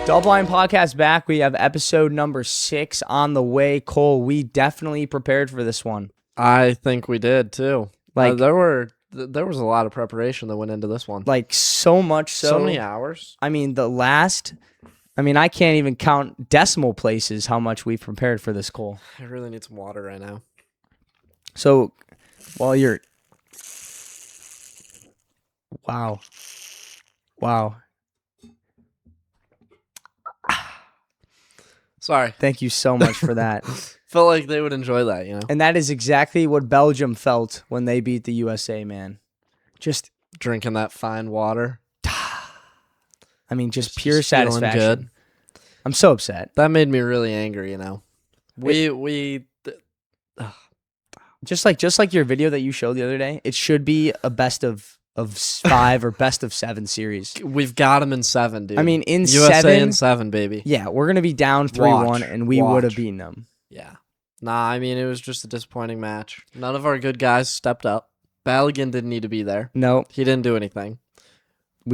Double Line Podcast back. We have episode number 6 on the way. Cole, we definitely prepared for this one. I think we did too. Like there was a lot of preparation that went into this one. Like so much so many hours. I mean, I can't even count decimal places how much we've prepared for this, Cole. I really need some water right now. So, while you're... Wow. Sorry. Thank you so much for that. Felt like they would enjoy that, you know? And that is exactly what Belgium felt when they beat the USA, man. Just drinking that fine water. I mean, just pure satisfaction. Good. I'm so upset. That made me really angry, you know? Just like your video that you showed the other day, it should be a best of 5 or best of 7 series. We've got them in 7, dude. I mean, in USA 7, in 7, baby. Yeah, we're gonna be down 3-1, and we would have beaten them. Yeah. Nah, I mean, it was just a disappointing match. None of our good guys stepped up. Balogun didn't need to be there. No, he didn't do anything.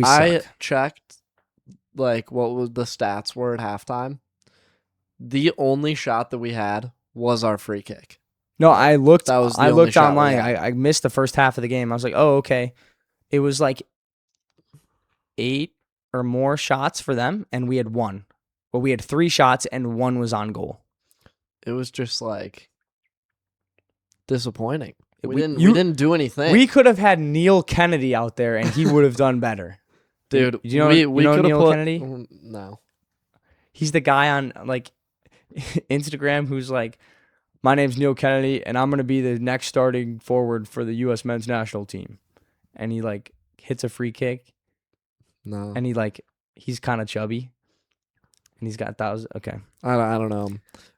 I checked, like, what the stats were at halftime. The only shot that we had was our free kick. No, I looked. That was the I only looked shot online. I missed the first half of the game. I was like, oh, okay. It was like 8 or more shots for them, and we had 1. Well, we had 3 shots, and 1 was on goal. It was just like disappointing. We didn't do anything. We could have had Neil Kennedy out there, and he would have done better. Dude, we know Neil Kennedy? No. He's the guy on like Instagram who's like, my name's Neil Kennedy, and I'm going to be the next starting forward for the U.S. men's national team. And he like hits a free kick. No. And he's kind of chubby. And he's got 1,000. Okay. I don't know.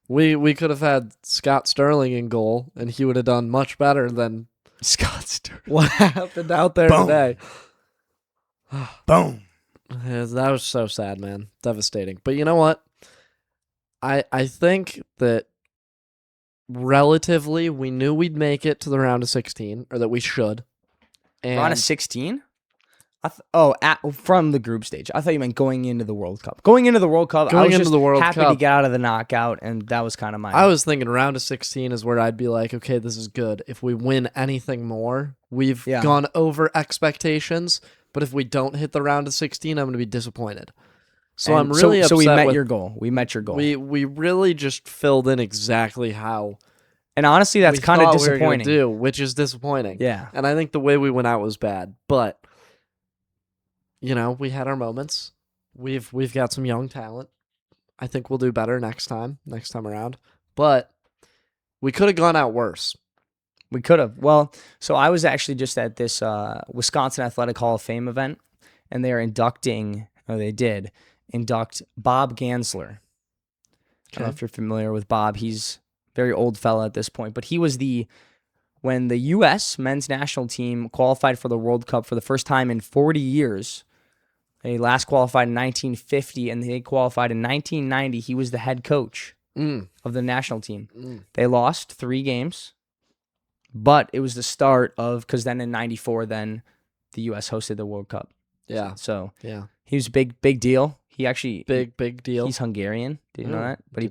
We could have had Scott Sterling in goal, and he would have done much better than Scott Sterling. What happened out there today? Boom. Yeah, that was so sad, man. Devastating. But you know what? I think that relatively we knew we'd make it to the round of 16, or that we should. And round of 16? From the group stage. I thought you meant going into the World Cup. I was just happy to get out of the knockout, and that was kind of my... I was thinking round of 16 is where I'd be like, okay, this is good. If we win anything more, we've gone over expectations, but if we don't hit the round of 16, I'm going to be disappointed. So I'm really upset. So we met your goal. We met your goal. We really just filled in exactly how... And honestly, that's kind of disappointing. Which is disappointing. Yeah. And I think the way we went out was bad, but... You know, we had our moments. We've got some young talent. I think we'll do better next time around. But we could have gone out worse. We could have. Well, so I was actually just at this Wisconsin Athletic Hall of Fame event, and they did induct Bob Gansler. Okay. I don't know if you're familiar with Bob. He's a very old fella at this point, but he was when the U.S. men's national team qualified for the World Cup for the first time in 40 years. They last qualified in 1950, and they qualified in 1990. He was the head coach of the national team. They lost 3 games, but it was the start of, because then in 94, then the U.S. hosted the World Cup. Yeah. So yeah, he was a big deal. He actually... Big deal. He's Hungarian. Did you know that? But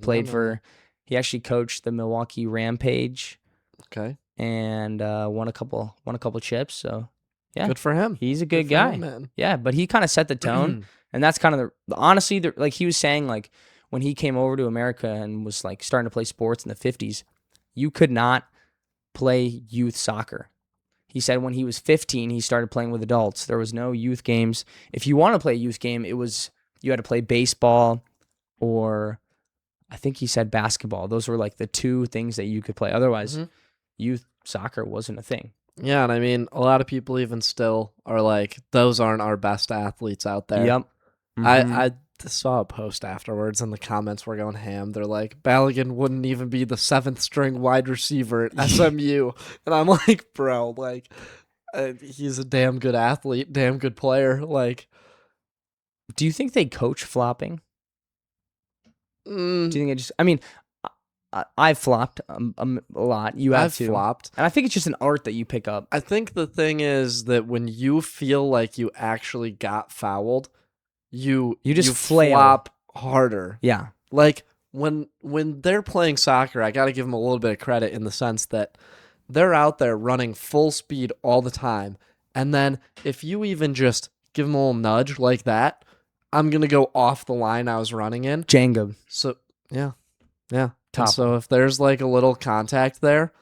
he actually coached the Milwaukee Rampage. Okay. And won a couple chips. So yeah, good for him. He's a good guy, man. Yeah, but he kind of set the tone, and that's kind of honestly, like he was saying, like when he came over to America and was like starting to play sports in the 50s, you could not play youth soccer. He said when he was 15, he started playing with adults. There was no youth games. If you want to play a youth game, you had to play baseball, or I think he said basketball. Those were like the 2 things that you could play. Otherwise, youth soccer wasn't a thing. Yeah, and I mean, a lot of people even still are like, those aren't our best athletes out there. Yep. I saw a post afterwards, and the comments were going ham. They're like, Balogun wouldn't even be the 7th string wide receiver at SMU. And I'm like, bro, like, he's a damn good athlete, damn good player. Like, do you think they coach flopping? Do you think it just... I mean, I've flopped a lot. You have I've too. flopped. And I think it's just an art that you pick up. I think the thing is that when you feel like you actually got fouled, You just you flail. flop harder. Yeah. Like when they're playing soccer, I got to give them a little bit of credit in the sense that they're out there running full speed all the time. And then if you even just give them a little nudge like that, I'm going to go off the line I was running in. Jenga. So, yeah. Yeah. And Top. so if there's like a little contact there,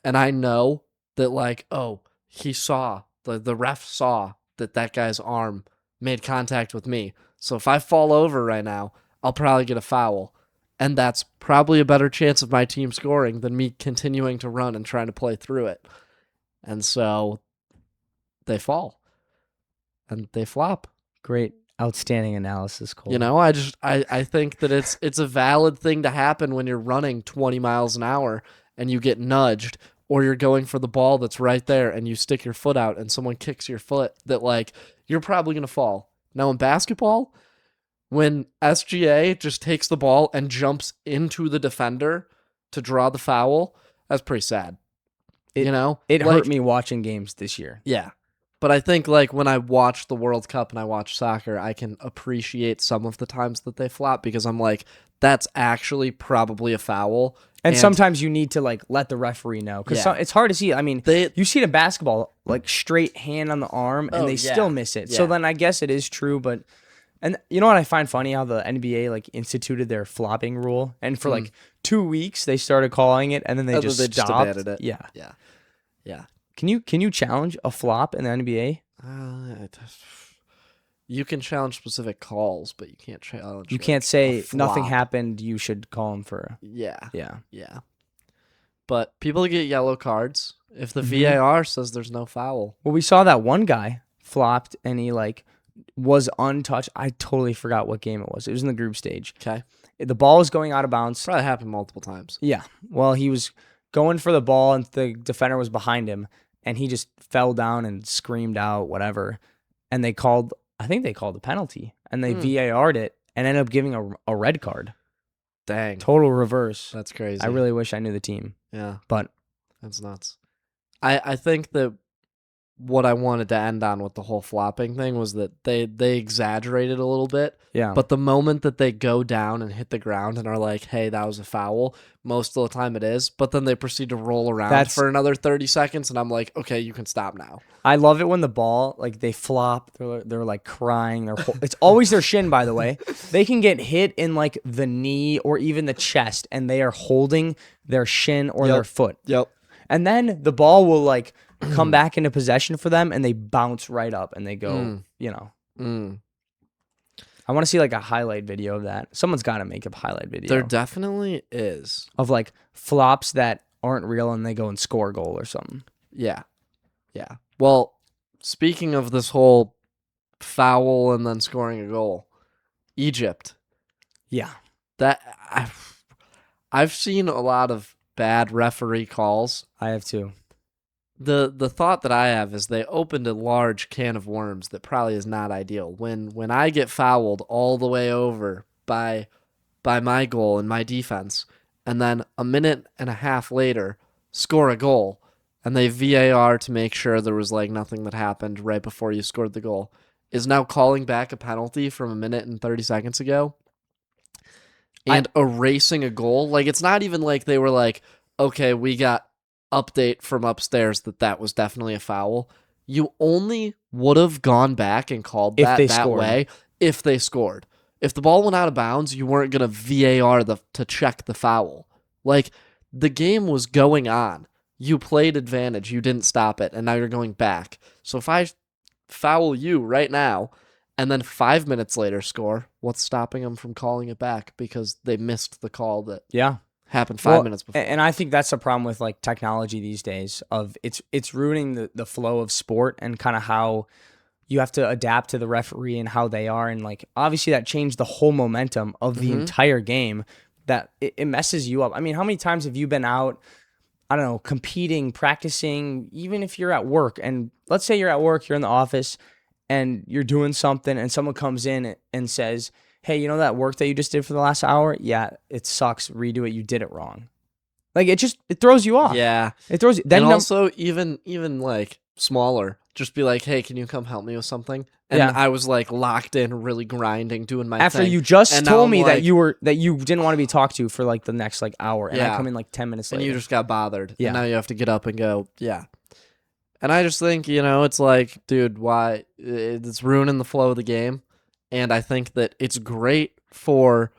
and I know that like, oh, he saw, the ref saw that guy's arm made contact with me. So if I fall over right now, I'll probably get a foul. And that's probably a better chance of my team scoring than me continuing to run and trying to play through it. And so they fall and they flop. Great. Outstanding analysis, Cole. You know, I think that it's a valid thing to happen when you're running 20 miles an hour and you get nudged, or you're going for the ball that's right there and you stick your foot out and someone kicks your foot, that like you're probably going to fall. Now in basketball, when SGA just takes the ball and jumps into the defender to draw the foul, that's pretty sad. It, you know? It like, hurt me watching games this year. Yeah. But I think like when I watch the World Cup and I watch soccer, I can appreciate some of the times that they flop because I'm like, that's actually probably a foul. And sometimes you need to like let the referee know because Yeah. it's hard to see. I mean, you see it in basketball, like straight hand on the arm, and they still miss it. Yeah. So then I guess it is true. But and you know what I find funny? How the NBA like instituted their flopping rule, and for like 2 weeks they started calling it, and then they just stopped. abandoned it. Yeah. Yeah. Yeah. Can you challenge a flop in the NBA? You can challenge specific calls, but you can't challenge. You like, can't say a nothing flop. happened. You should call him for. Yeah. Yeah. Yeah. But people get yellow cards if the Mhm. VAR says there's no foul. Well, we saw that one guy flopped and he like was untouched. I totally forgot what game it was. It was in the group stage. Okay. The ball was going out of bounds. Probably happened multiple times. Yeah. Well, he was going for the ball and the defender was behind him and he just fell down and screamed out whatever. And I think they called the penalty and they VAR'd it and ended up giving a red card. Dang. Total reverse. That's crazy. I really wish I knew the team. Yeah. But that's nuts. I think that what I wanted to end on with the whole flopping thing was that they exaggerated a little bit. yeah. But the moment that they go down and hit the ground and are like, hey, that was a foul, most of the time it is. But then they proceed to roll around for another 30 seconds. And I'm like, okay, you can stop now. I love it when the ball, like they flop, they're like crying. It's always their shin, by the way. They can get hit in like the knee or even the chest, and they are holding their shin or their foot. Yep. And then the ball will like come back into possession for them, and they bounce right up, and they go, I want to see like a highlight video of that. Someone's got to make a highlight video. There definitely is. Of like flops that aren't real, and they go and score a goal or something. Yeah. Yeah. Well, speaking of this whole foul and then scoring a goal, Egypt. Yeah. That I've seen a lot of bad referee calls. I have too. The thought that I have is they opened a large can of worms that probably is not ideal. When I get fouled all the way over by my goal and my defense, and then a minute and a half later score a goal, and they VAR to make sure there was like nothing that happened right before you scored the goal, is now calling back a penalty from a minute and 30 seconds ago and erasing a goal. Like, it's not even like they were like, okay, we got update from upstairs that was definitely a foul. You only would have gone back and called that way if they scored. If the ball went out of bounds, you weren't going to VAR to check the foul. Like, the game was going on. You played advantage. You didn't stop it, and now you're going back. So if I foul you right now and then 5 minutes later score, what's stopping them from calling it back because they missed the call that happened 5 minutes before? And I think that's the problem with like technology these days. Of it's ruining the flow of sport and kind of how you have to adapt to the referee and how they are. And like obviously that changed the whole momentum of the entire game. That it messes you up. I mean, how many times have you been out, I don't know, competing, practicing, even if you're at work, and let's say you're at work, you're in the office and you're doing something and someone comes in and says, hey, you know that work that you just did for the last hour? Yeah, it sucks. Redo it. You did it wrong. Like it throws you off. Yeah. It throws you. And Then also even like smaller, just be like, hey, can you come help me with something? And yeah. I was like locked in, really grinding, doing my After thing. you just And now told I'm me like, that you didn't want to be talked to for like the next like hour, and I yeah. come in like 10 minutes And later. you just got bothered. Yeah. And now you have to get up and go, yeah. And I just think, it's like, dude, why? It's ruining the flow of the game. And I think that it's great for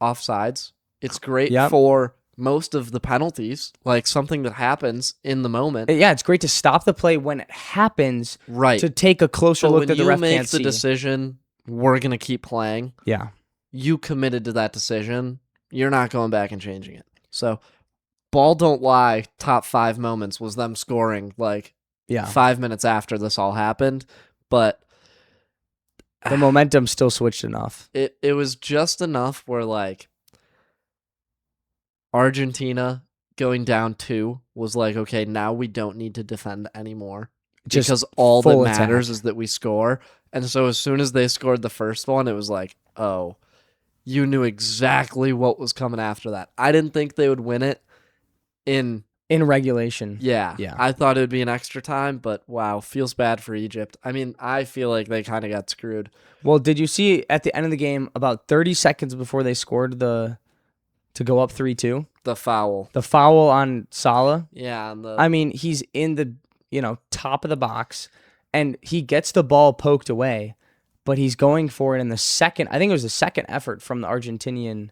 offsides. It's great Yep. for most of the penalties, like something that happens in the moment. Yeah, it's great to stop the play when it happens, Right. to take a closer But look when that the you ref make can't the see. decision, we're going to keep playing, Yeah. you committed to that decision. You're not going back and changing it. So, ball don't lie, top 5 moments was them scoring like Yeah. 5 minutes after this all happened. But The momentum still switched enough. it was just enough where like Argentina going down 2 was like, okay, now we don't need to defend anymore Just because all that full matters attack. is that we score. And so as soon as they scored the first one, it was like, oh, you knew exactly what was coming after that. I didn't think they would win it in In regulation. yeah. Yeah. I thought it would be an extra time, but wow, feels bad for Egypt. I mean, I feel like they kind of got screwed. Well, did you see at the end of the game, about 30 seconds before they scored to go up 3-2, The foul. the foul on Salah? Yeah, and I mean, he's in the, top of the box, and he gets the ball poked away, but he's going for it in the second. I think it was the second effort from the Argentinian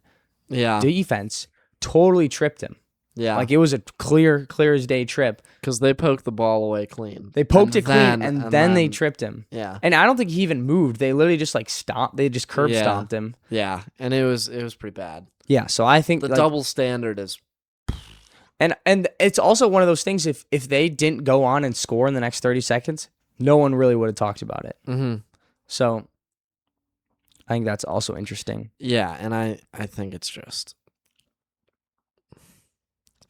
yeah. defense. Totally tripped him. Yeah. Like it was a clear as day trip. Because they poked the ball away clean. They poked it clean, and then they tripped him. Yeah. And I don't think he even moved. They literally just like stomped. They just curb Yeah. stomped him. Yeah. And it was pretty bad. Yeah. So I think The like, double standard is and it's also one of those things. If they didn't go on and score in the next 30 seconds, no one really would have talked about it. mm-hmm. So I think that's also interesting. Yeah, and I think it's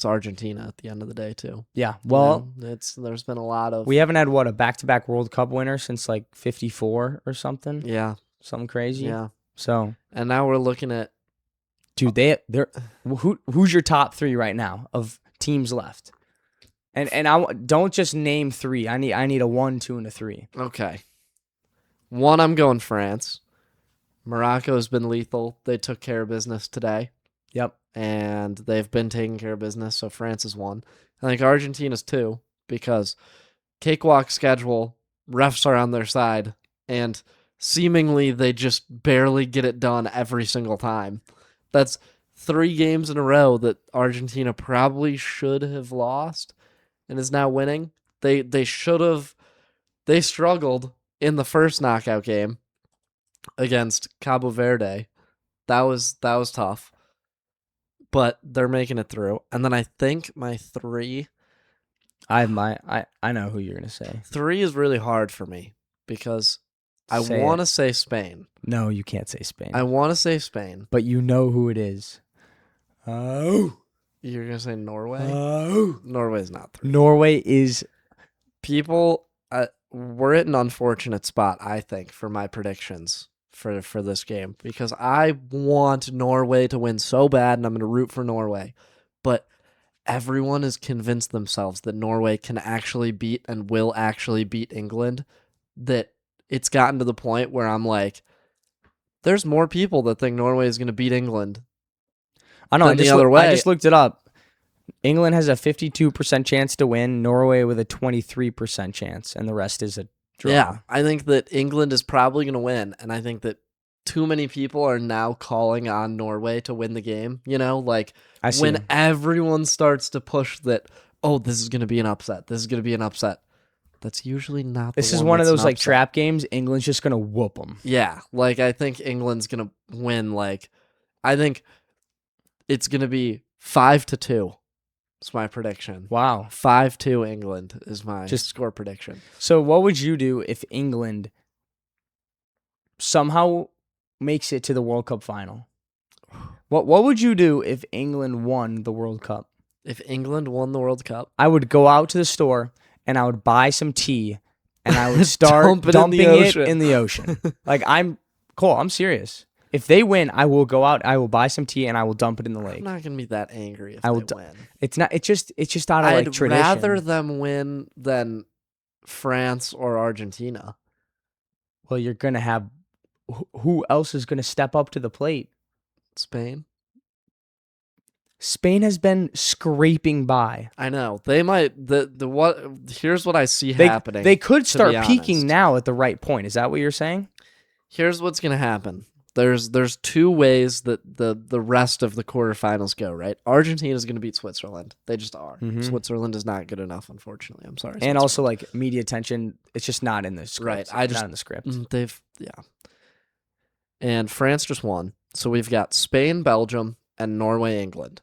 Argentina at the end of the day too. Yeah. Well, there's been a lot of we haven't had a back-to-back World Cup winner since like 54 or something. yeah, Something crazy. yeah. So, And now we're looking at dude, they're who's your top 3 right now of teams left? And don't just name 3. I need a 1, 2, and a 3. okay. 1, I'm going France. Morocco's been lethal. They took care of business today. Yep. And they've been taking care of business, so France is 1. I think Argentina's 2 because cakewalk schedule, refs are on their side, and seemingly they just barely get it done every single time. That's 3 games in a row that Argentina probably should have lost and is now winning. They should have. They struggled in the first knockout game against Cabo Verde. That was tough. But they're making it through. And then I think my 3. I know who you're gonna say. 3 is really hard for me because I Say want to it. say Spain. No, you can't say Spain. I want to say Spain. But you know who it is. Oh. You're going to say Norway? Oh. Norway's not 3. Norway is. People, we're at an unfortunate spot, I think, for my predictions for this game because I want Norway to win so bad and I'm going to root for Norway. But everyone has convinced themselves that Norway can actually beat and will actually beat England, that it's gotten to the point where I'm like, there's more people that think Norway is going to beat England. I know. Than the other way. I just looked it up. England has a 52% chance to win. Norway with a 23% chance, and the rest is a draw. Yeah, I think that England is probably going to win, and I think that too many people are now calling on Norway to win the game. Like when everyone starts to push that, oh, this is going to be an upset. This is going to be an upset. That's usually not. This is one of those like trap games. England's just going to whoop them. Yeah, like I think England's going to win. Like I think it's going to be 5-2. It's my prediction. Wow. 5-2 England is my score prediction. So what would you do if England somehow makes it to the World Cup final? What would you do if England won the World Cup? If England won the World Cup? I would go out to the store and I would buy some tea and I would start dumping it in the ocean. Like I'm serious. If they win, I will go out. I will buy some tea and I will dump it in the I'm lake. not gonna be that angry if I will. they win. It's not. It's just out of like I'd rather tradition. them win than France or Argentina. Well, you're gonna have who else is gonna step up to the plate? Spain. Spain has been scraping by. I know they might. The what? Here's what I see They happening. they could to be start peaking honest. now at the right point. Is that what you're saying? Here's what's gonna happen. There's two ways that the rest of the quarterfinals go. Right, Argentina is gonna beat Switzerland. They just are. Mhm. Switzerland is not good enough, unfortunately. I'm sorry. And Switzerland. also like media attention, it's just not in the script. Right, Not in the script. they've and France just won. So we've got Spain, Belgium, and Norway, England.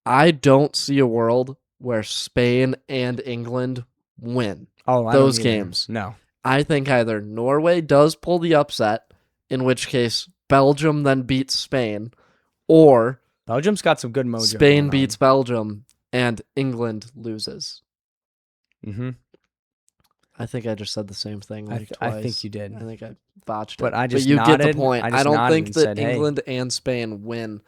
I don't see a world where Spain and England win Oh, I those don't either. games. No. I think either Norway does pull the upset, in which case Belgium then beats Spain, or Belgium's got some good mojo. Spain beats Belgium and England loses. Mm-hmm. I think I just said the same thing twice. I think you did. I think I botched But it. I just you nodded. get the point. I just don't nodded think and that said, hey. England and Spain win.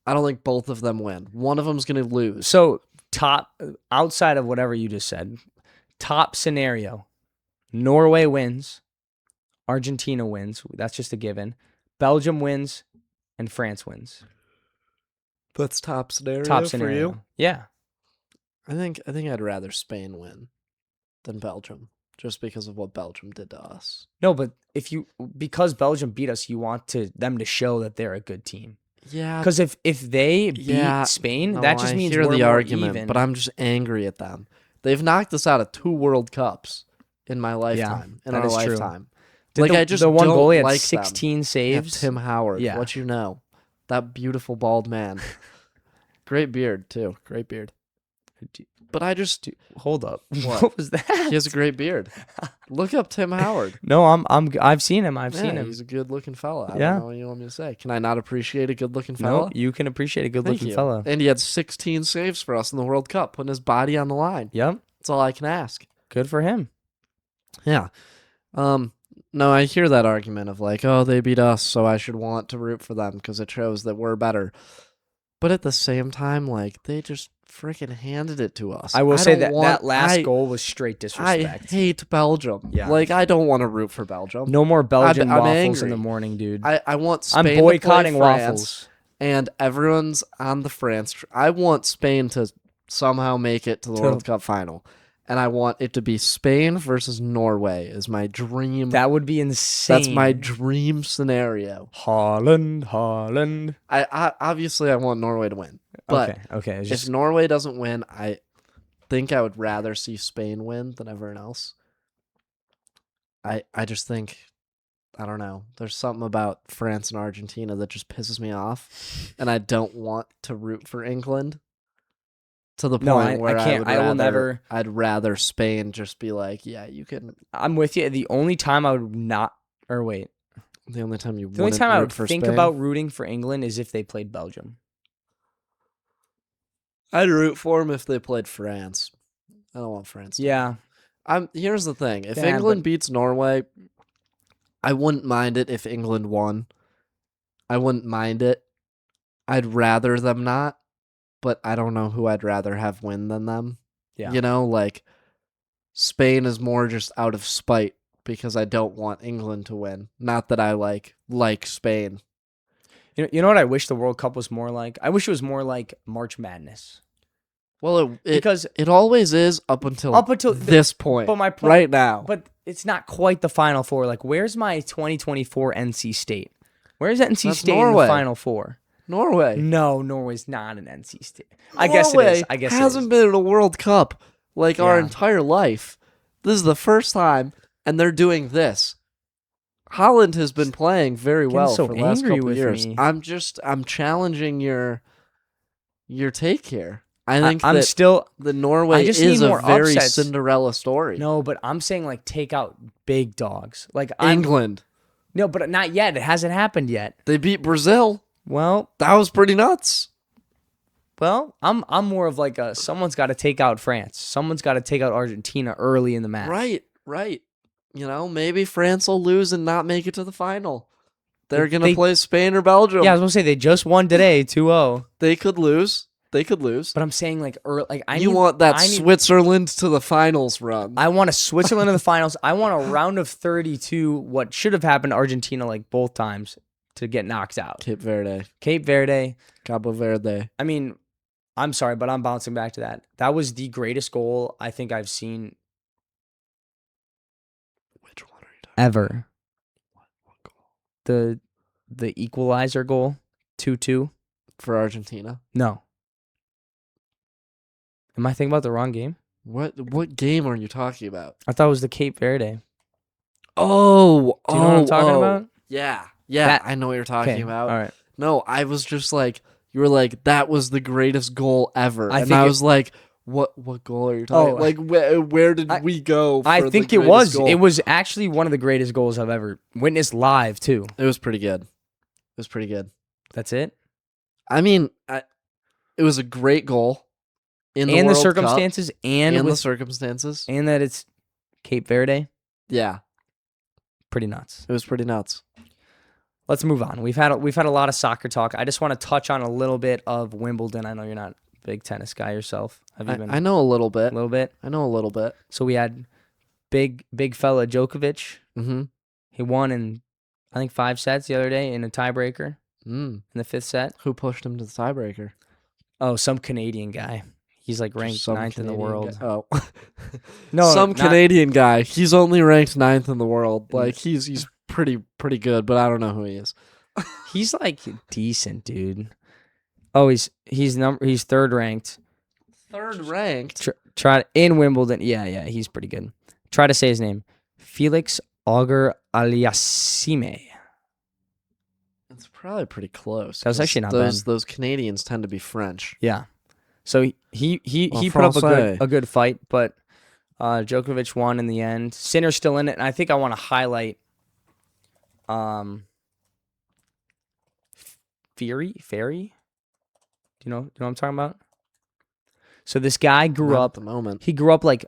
I don't think both of them win. One of them's going to lose. So outside of whatever you just said, top scenario, Norway wins, Argentina wins. That's just a given. Belgium wins, and France wins. That's top scenario. Top for scenario. you. Yeah. I think I'd rather Spain win than Belgium, just because of what Belgium did to us. No, but because Belgium beat us, you want them to show that they're a good team. Yeah. Because if they beat Spain, that just means hear we're the more argument, even. but I'm just angry at them. They've knocked us out of 2 World Cups in my lifetime. In that our is true. lifetime. Did I just the one don't goalie had like 16 them. saves. Yeah, Tim Howard. Yeah. What you know? That beautiful bald man. Great beard too. Great beard. But I just hold up. What? What was that? He has a great beard. Look up Tim Howard. No, I've seen him. I've seen him. He's a good-looking fella. I Yeah. don't know what you want me to say. Can I not appreciate a good-looking No, fella? you can appreciate a Thank good-looking you. fella. And he had 16 saves for us in the World Cup, putting his body on the line. Yep. That's all I can ask. Good for him. Yeah. No, I hear that argument of like, oh, they beat us, so I should want to root for them because it shows that we're better. But at the same time, like, they just freaking handed it to us. I will say that last goal was straight disrespect. I hate Belgium. Yeah. Like, I don't want to root for Belgium. No more Belgian I'm waffles in angry. the morning, dude. I want Spain I'm boycotting to play France, waffles. and everyone's on the France. I want Spain to somehow make it to the World Cup final. And I want it to be Spain versus Norway is my dream. That would be insane. That's my dream scenario. Holland. I obviously I want Norway to win. But okay. if Norway doesn't win, I think I would rather see Spain win than everyone else. I just think, I don't know. There's something about France and Argentina that just pisses me off. And I don't want to root for England. To the point where I can't. I'd rather Spain just be like, yeah, you can. I'm with you. The only time I would not, or wait, The only time I would think about rooting for England is if they played Belgium. I'd root for them if they played France. I don't want France. Yeah. Here's the thing: if Yeah, England beats Norway, I wouldn't mind it. If England won, I wouldn't mind it. I'd rather them not. But I don't know who I'd rather have win than them. Yeah. You know, like Spain is more just out of spite because I don't want England to win. Not that I like Spain. You know what I wish the World Cup was more like? I wish it was more like March Madness. Well, because it always is up until this point. But my point right now. But it's not quite the Final Four. Like, where's my 2024 NC State? Where's NC State in the Final Four? Norway. No, Norway's not an NC State. I guess it is. I guess hasn't been in a World Cup like our entire life. This is the first time, and they're doing this. Holland has been playing very well for the last couple of years. Me. I'm challenging your take here. I think the Norway is a very Cinderella story. No, but I'm saying like take out big dogs. Like England. No, but not yet. It hasn't happened yet. They beat Brazil. Well, that was pretty nuts. Well, I'm more of like someone's got to take out France. Someone's got to take out Argentina early in the match. Right. You know, maybe France will lose and not make it to the final. They're gonna They play Spain or Belgium. Yeah, I was gonna say they just won today, 2-0. They could lose. They could lose. But I'm saying like You want that Switzerland to the finals run. I want a Switzerland in the finals. I want a round of 32. What should have happened to Argentina like both times to get knocked out. Cape Verde. Cabo Verde. I mean, I'm sorry, but I'm bouncing back to that. That was the greatest goal I think I've seen. Which one are you talking ever? What goal? The equalizer goal, 2-2 for Argentina. No. Am I thinking about the wrong game? What game are you talking about? I thought it was the Cape Verde. Oh, do you know what I'm talking about? Yeah, I know what you're talking about. All right. No, I was just like, you were like, that was the greatest goal ever, I was like, what goal are you talking? Like, where did we go? I think it was. Goal? It was actually one of the greatest goals I've ever witnessed live too. It was pretty good. That's it. I mean, it was a great goal. In the and World the circumstances, Cup, and the circumstances, and that it's Cape Verde. Yeah, pretty nuts. It was pretty nuts. Let's move on. We've had a lot of soccer talk. I just want to touch on a little bit of Wimbledon. I know you're not a big tennis guy yourself. Have you been? I know a little bit. A little bit. I know a little bit. So we had big fella Djokovic. Mm-hmm. He won in I think 5 sets the other day in a tiebreaker. In the 5th set. Who pushed him to the tiebreaker? Oh, some Canadian guy. He's like ranked 9th in the world. Oh, no, some Canadian guy. He's only ranked 9th in the world. Like he's pretty good, but I don't know who he is. He's like decent, dude. Oh, he's 3rd ranked. 3rd ranked. Try in Wimbledon. Yeah, he's pretty good. Try to say his name. Felix Auger Aliassime. It's probably pretty close. That was actually not bad. Those Canadians tend to be French. Yeah. So he put up a good fight, but Djokovic won in the end. Sinner's still in it, and I think I want to highlight Ferry. Do you know what I'm talking about? So this guy grew up at the moment. He grew up like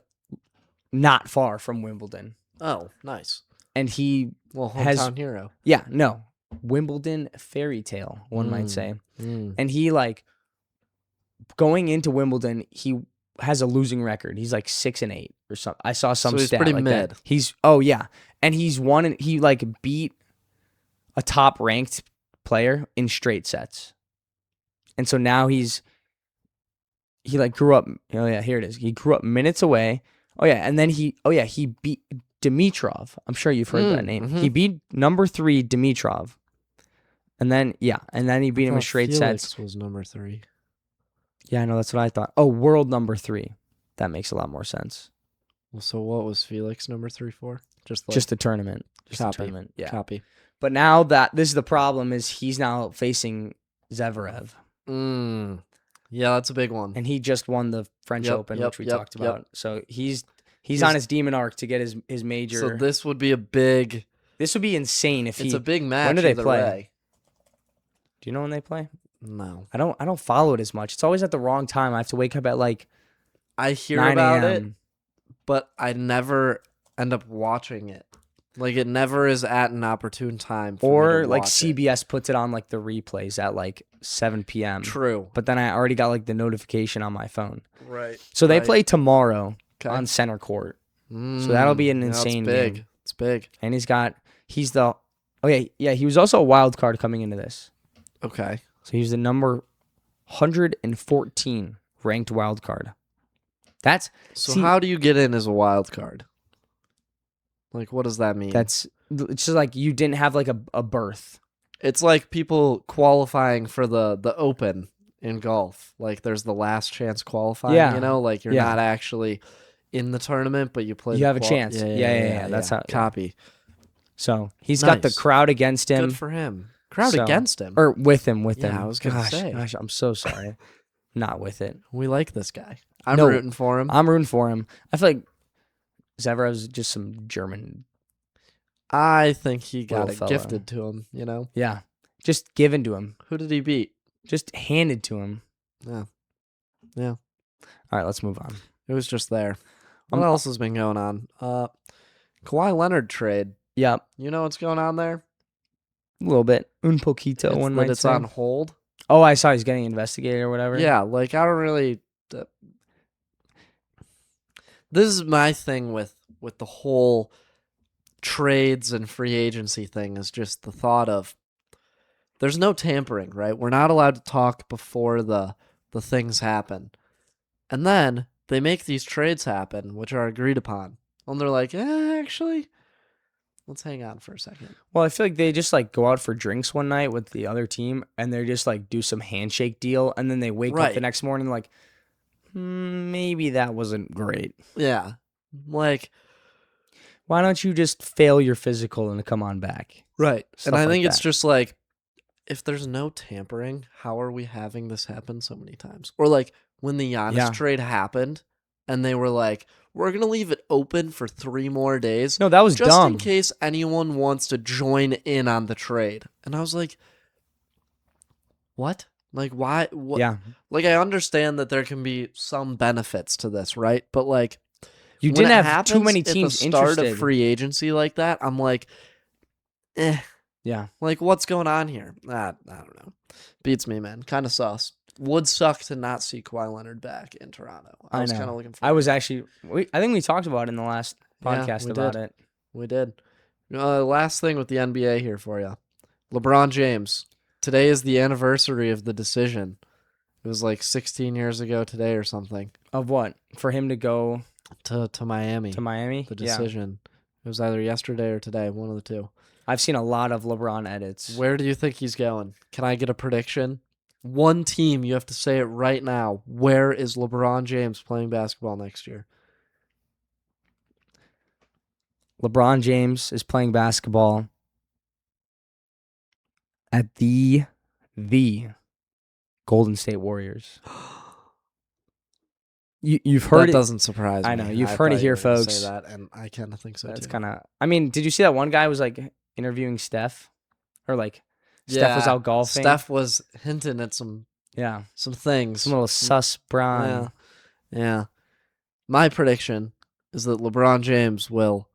not far from Wimbledon. Oh, nice. And he hometown hero. Yeah, no. Wimbledon fairy tale, one might say. And he like going into Wimbledon, he has a losing record. He's like 6-8 or something. I saw some he's stat pretty like mid. That. And he's won and he like beat a top ranked player in straight sets. And so now he like grew up, here it is. He grew up minutes away. Oh yeah, and then he beat Dimitrov. I'm sure you've heard that name. Mm-hmm. He beat number 3 Dimitrov. And then he beat him in straight sets. Felix was number 3. Yeah, I know, that's what I thought. Oh, world number 3. That makes a lot more sense. Well, so what was Felix number 3 for? Just the tournament. Copy. The tournament. Yeah. Copy. But now that this is the problem is he's now facing Zverev. Yeah, that's a big one. And he just won the French Open, which we talked about. So he's on his demon arc to get his major. So this would be a big. This would be insane if it's a big match. When do they play? Do you know when they play? No. I don't follow it as much. It's always at the wrong time. I have to wake up at like I hear about it, but I never end up watching it. Like it never is at an opportune time for me to like watch CBS puts it on like the replays at like 7 p.m. True. But then I already got like the notification on my phone. Right. So they play tomorrow on center court. So that'll be an insane game. It's big. And he was also a wild card coming into this. Okay. So he was the number 114 ranked wild card. How do you get in as a wild card? Like, what does that mean? It's just like you didn't have like a berth. It's like people qualifying for the Open in golf. Like, there's the last chance qualifying. Yeah. Like you're not actually in the tournament, but you play. You have a chance. Yeah. That's how. Copy. So he's got the crowd against him. Good for him. Crowd against him or with him. Yeah, I was gonna say. Gosh, I'm so sorry. Not with it. We like this guy. I'm rooting for him. I'm rooting for him. I feel like Zevrev's just some German. I think he got it gifted to him, Yeah. Just given to him. Who did he beat? Just handed to him. Yeah. All right, let's move on. It was just there. What else has been going on? Kawhi Leonard trade. Yep. You know what's going on there? A little bit. Un poquito, one might it's say. on hold. Oh, I saw he's getting investigated or whatever. Yeah, like I don't really. This is my thing with the whole trades and free agency thing is just the thought of there's no tampering, right? We're not allowed to talk before the things happen. And then they make these trades happen, which are agreed upon. And they're like, actually, let's hang on for a second. Well, I feel like they just like go out for drinks one night with the other team and they just like do some handshake deal and then they wake up the Right. next morning like, maybe that wasn't great. Yeah. Like, Why don't you just fail your physical and come on back? right. Stuff And I like think it's that. just like, if there's no tampering, how are we having this happen so many times? Or like when the Giannis Yeah. trade happened and they were like, we're going to leave it open for 3 more days. No, that was just dumb. in case anyone wants to join in on the trade. And I was like, what? Like, why? What? Yeah. Like, I understand that there can be some benefits to this, right? But like, You when didn't it have happens too many at the teams start interested. of free agency like that, I'm like, Yeah. like, what's going on here? I don't know. Beats me, man. Kind of sus. Would suck to not see Kawhi Leonard back in Toronto. I was kind of looking for. I was actually. I think we talked about it in the last podcast about it. We did. Last thing with the NBA here for you. LeBron James. Today is the anniversary of the decision. It was like 16 years ago today or something. Of what? For him to go to Miami. to Miami? The decision. Yeah. It was either yesterday or today, one of the two. I've seen a lot of LeBron edits. Where do you think he's going? Can I get a prediction? One team, you have to say it right now. Where is LeBron James playing basketball next year? LeBron James is playing basketball at the Golden State Warriors. You've heard that it. doesn't surprise me. I know. You've heard it here, folks. Say that, and I kind of think so, That's too. kind of... I mean, did you see that one guy was, like, interviewing Steph? Or, like, Steph was out golfing? Steph was hinting at some things. Some little sus Bron. Yeah. My prediction is that LeBron James will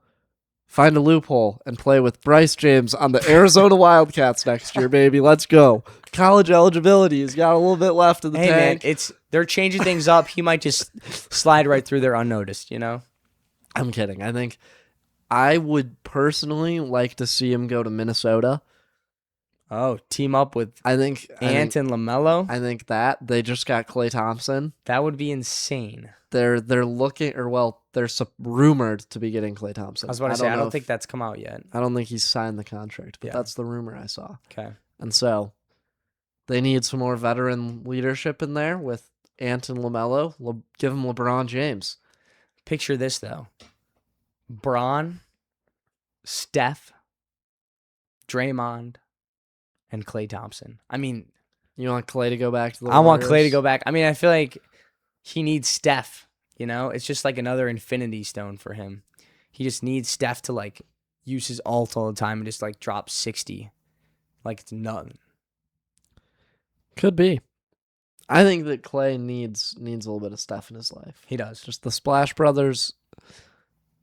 find a loophole and play with Bryce James on the Arizona Wildcats next year, baby. Let's go. College eligibility. He's got a little bit left in the tank. Man, they're changing things up. He might just slide right through there unnoticed, you know? I'm kidding. I think I would personally like to see him go to Minnesota. Oh, team up with Ant and LaMelo? I think that. They just got Klay Thompson. That would be insane. They're looking, they're rumored to be getting Klay Thompson. I was about to say, I don't think that's come out yet. I don't think he's signed the contract, but that's the rumor I saw. Okay. And so they need some more veteran leadership in there with Ant and LaMelo. Give him LeBron James. Picture this, though. Bron, Steph, Draymond, and Klay Thompson. I mean... You want Klay to go back to the Warriors? I want Klay to go back. I mean, I feel like he needs Steph, you know? It's just like another infinity stone for him. He just needs Steph to, like, use his ult all the time and just, like, drop 60. Like, it's nothing. Could be. I think that Klay needs a little bit of Steph in his life. He does. Just the Splash Brothers,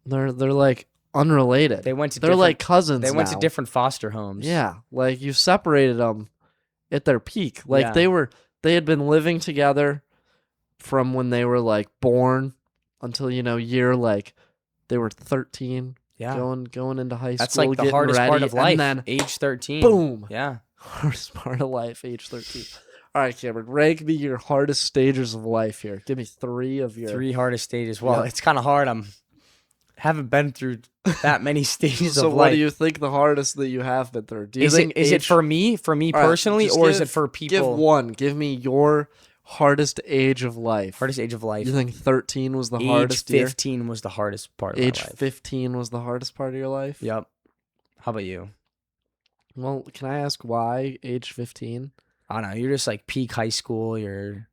they're like unrelated. They're like cousins. They went to different foster homes. Yeah, like you separated them at their peak. Like they had been living together from when they were like born until year like they were 13. Yeah, going into high school. That's like the hardest part of life. And then age 13. Boom. Yeah, hardest part of life. Age 13. All right, Cameron, rank me your hardest stages of life here. Give me 3 of your... 3 hardest stages. Well, It's kind of hard. Haven't been through that many stages of life. So what do you think the hardest that you have been through? Do you think is it for me personally, or is it for people? Give one. Give me your hardest age of life. Hardest age of life. You think 13 was the hardest year? Age 15 was the hardest part of my life. Age 15 was the hardest part of your life? Yep. How about you? Well, can I ask why age 15? I don't know. You're just like peak high school. I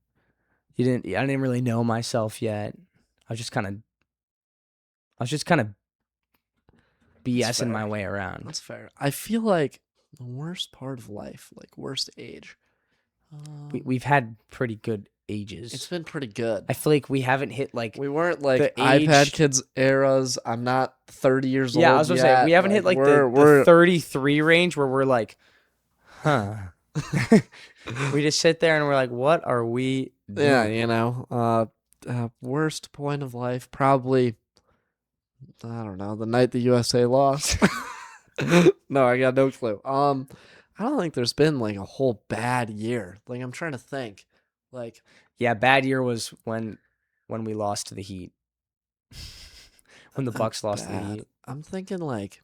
didn't really know myself yet. I was just kind of BSing my way around. That's fair. I feel like the worst part of life, like worst age. We've had pretty good ages. It's been pretty good. I feel like we haven't hit like... We weren't like iPad kids eras. I'm not 30 years old. Yeah, I was going to say, we haven't hit like the 33 range where we're like Huh. We just sit there and we're like, what are we Yeah, doing? worst point of life, probably, I don't know, the night the USA lost. No, I got no clue. I don't think there's been like a whole bad year. Like I'm trying to think. Like Yeah, bad year was when we lost to the Heat. When the Bucks lost to the bad. Heat. I'm thinking like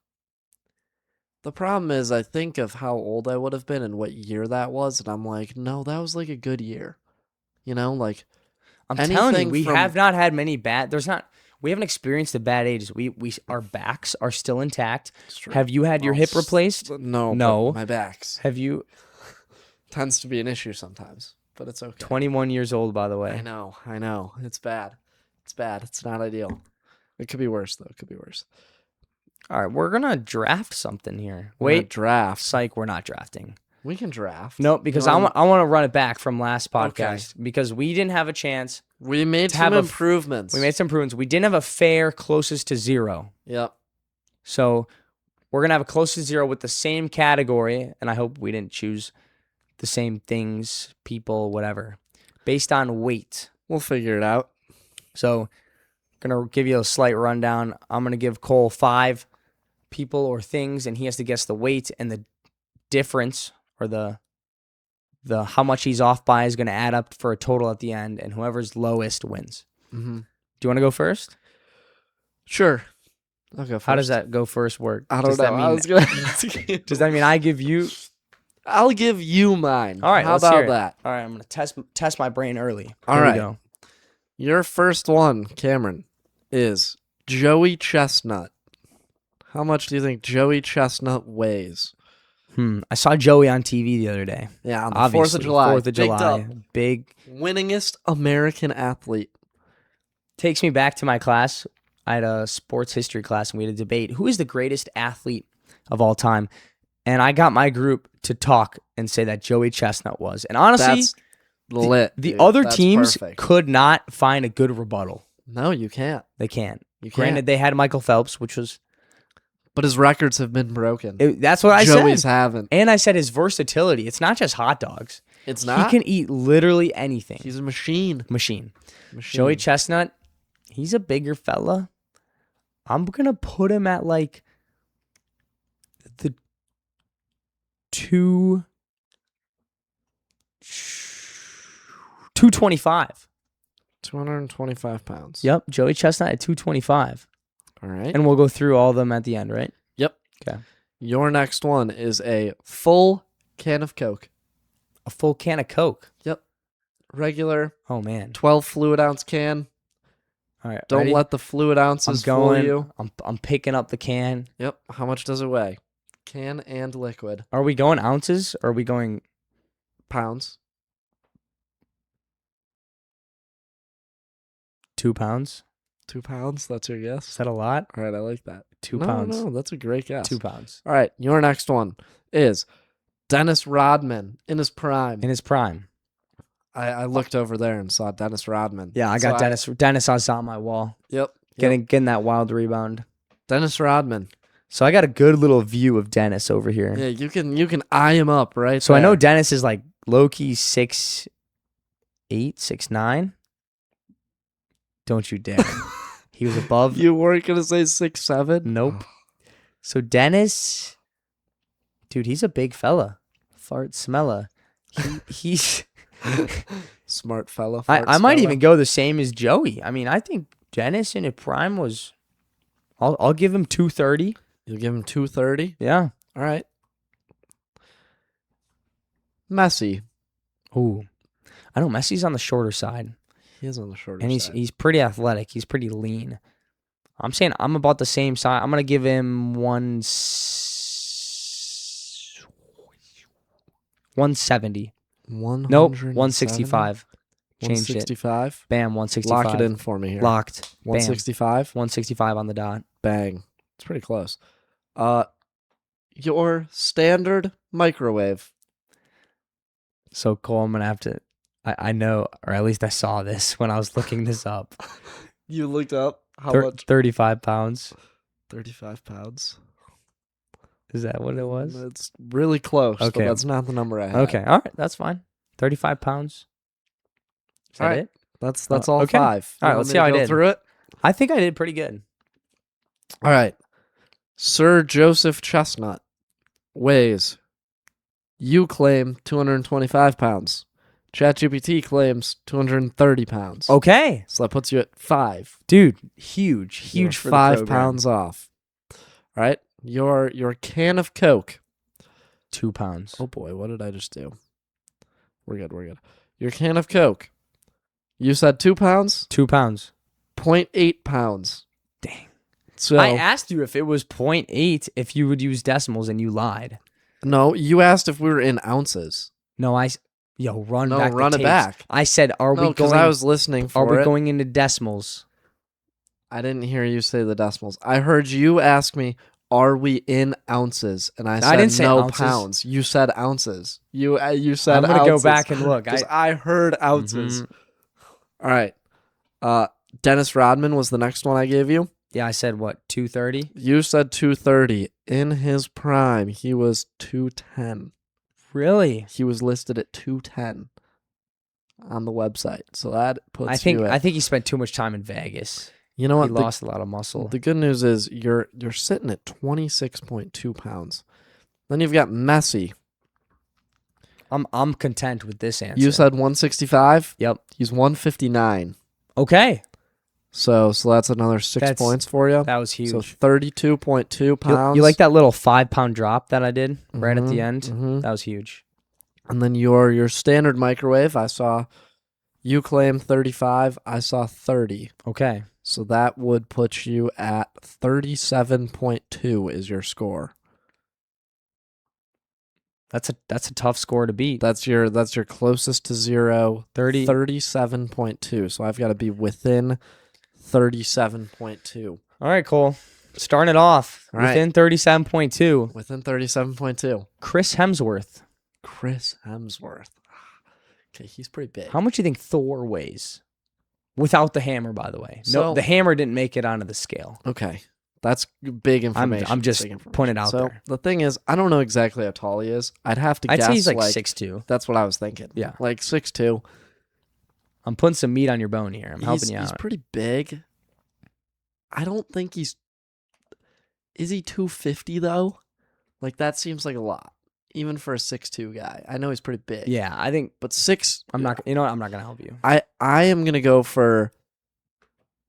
the problem is I think of how old I would have been and what year that was, and I'm like, no, that was like a good year. Like I'm telling you, anything we from have not had many bad. We haven't experienced the bad ages. We our backs are still intact. it's true. Have you had your Well, hip replaced? no, but No. my backs Have you? tends to be an issue sometimes, but it's okay. 21 years old, by the I way. know, I know. It's bad. It's bad. It's not ideal. It could be worse though. It could be worse. All right, we're gonna draft something here. We're gonna Wait, draft. psych, we're not drafting. We can draft. Nope, because I want to run it back from last Okay. podcast because we didn't have a chance. We made to some have improvements. We made some improvements. We didn't have a fair closest to zero. Yep. So we're gonna have a closest to zero with the same category, and I hope we didn't choose the same things, people, whatever, based on weight. We'll figure it out. So gonna give you a slight rundown. I'm gonna give Cole 5 people or things, and he has to guess the weight and the difference or the how much he's off by is gonna add up for a total at the end, and whoever's lowest wins. Mm-hmm. Do you want to go first? Sure. I'll go first. How does that go first work? I don't Does know. that mean, I was gonna ask you. does that mean I give you? I'll give you mine. All right, How let's about hear it. that? All right, I'm gonna test my brain early. All Here right. we go. Your first one, Cameron, is Joey Chestnut. How much do you think Joey Chestnut weighs? I saw Joey on TV the other day. Yeah, on the Obviously, 4th of July. 4th of July. Big. Winningest American athlete. Takes me back to my class. I had a sports history class, and we had a debate. Who is the greatest athlete of all time? And I got my group to talk and say that Joey Chestnut was. And honestly, That's lit. the dude. other That's teams perfect. could not find a good rebuttal. No, you can't. They can't. You can't. Granted, they had Michael Phelps, which was... But his records have been broken. That's what I Joey's said. haven't. And I said his versatility. It's not just hot dogs. It's not. He can eat literally anything. He's a machine. Machine. Joey Chestnut, he's a bigger fella. I'm going to put him at like the 225. 225 pounds. Yep, Joey Chestnut at 225. All right. And we'll go through all of them at the end, right? Yep. Okay. Your next one is a full can of Coke. A full can of Coke. Yep. Regular Oh, man. 12 fluid ounce can. All right. Don't ready? let the fluid ounces fool you. I'm picking up the can. Yep. How much does it weigh? Can and liquid. Are we going ounces or are we going Pounds. 2 pounds? 2 pounds? That's your guess? Is that a lot? All right. I like that. 2 no, pounds. No, that's a great guess. 2 pounds. All right. Your next one is Dennis Rodman in his prime. In his prime. I looked over there and saw Dennis Rodman. Yeah, I got Dennis. Dennis is on my wall. Yep. Getting that wild rebound. Dennis Rodman. So I got a good little view of Dennis over here. Yeah, you can eye him up right So there. I know Dennis is like low-key 6'8", 6'9". Don't you dare. He was above. You weren't gonna say 6'7"? Nope. So Dennis, dude, he's a big fella. Fart smella. He's Smart fella. I might even go the same as Joey. I mean, I think Dennis in his prime was. I'll give him 230. You'll give him 230. Yeah. All right. Messi. Ooh, I know Messi's on the shorter side, He is on the shorter and side. he's pretty athletic. He's pretty lean. I'm saying I'm about the same size. I'm gonna give him 170. Nope, 165. Changed it. 165. Bam, 165. Lock it in for me here. Locked. Bam. 165. 165 on the dot. Bang. It's pretty close. Your standard microwave. So Cole, I'm gonna have to. I know, or at least I saw this when I was looking this up. You looked up how much? 35 pounds. 35 pounds. Is that what it was? It's really close, but Okay. that's not the number I had. Okay. All right. That's fine. 35 pounds. Is All that right. it? That's all Okay. 5. All right. You want Let's me see to how I go did. through it? I think I did pretty good. All right. Sir Joseph Chestnut weighs, you claim 225 pounds. ChatGPT claims 230 pounds. Okay. So that puts you at 5. Dude, huge. You're Huge for the 5 program. pounds off. All right. Your can of Coke. 2 pounds. Oh boy, what did I just do? We're good. Your can of Coke. You said 2 pounds? 2 pounds. 0.8 pounds. Dang. So I asked you if it was 0.8 if you would use decimals and you lied. no, you asked if we were in ounces. No, run No, back run the it tapes. back. I said, No, because I was listening for are we it. going into decimals? I didn't hear you say the decimals. I heard you ask me, "Are we in ounces?" And I said, didn't say "No, ounces. pounds." You said ounces. You said I'm gonna ounces. go back and look. Because I heard ounces. Mhm. All right. Dennis Rodman was the next one I gave you. Yeah, I said what, 230? You said 230. In his prime, he was 210. Really? He was listed at 210 on the website. So that puts I think you at, he spent too much time in Vegas. you know He what? lost a lot of muscle. The good news is you're sitting at 26.2 pounds. Then you've got Messi. I'm content with this answer. You said 165. Yep. He's 159. Okay. So that's another 6 points for you. That was huge. So 32.2 pounds. You like that little 5-pound drop that I did right at the end? Mhm. That was huge. And then your standard microwave, I saw you claim 35. I saw 30. Okay. So that would put you at 37.2 is your score. That's a tough score to beat. That's your closest to 0. 37.2. So I've got to be within 37.2. All right, Cole. Starting it off All right. within 37.2. Within 37.2. Chris Hemsworth. Chris Hemsworth. Okay, he's pretty big. How much do you think Thor weighs? Without the hammer, by the way. No, So- the hammer didn't make it onto the scale. Okay. That's big information. I'm just Big information. putting it out so, there. the thing is, I don't know exactly how tall he is. I'd have to I'd guess. say he's like 6'2". That's what I was thinking. Yeah. Like 6'2". I'm putting some meat on your bone here. I'm helping you He's out. pretty big. I don't think he's... Is he 250, though? Like, that seems like a lot. Even for a 6'2" guy. I know he's pretty big. Yeah, I think But 6... I'm not. You know what? I'm not gonna help you. I am going to go for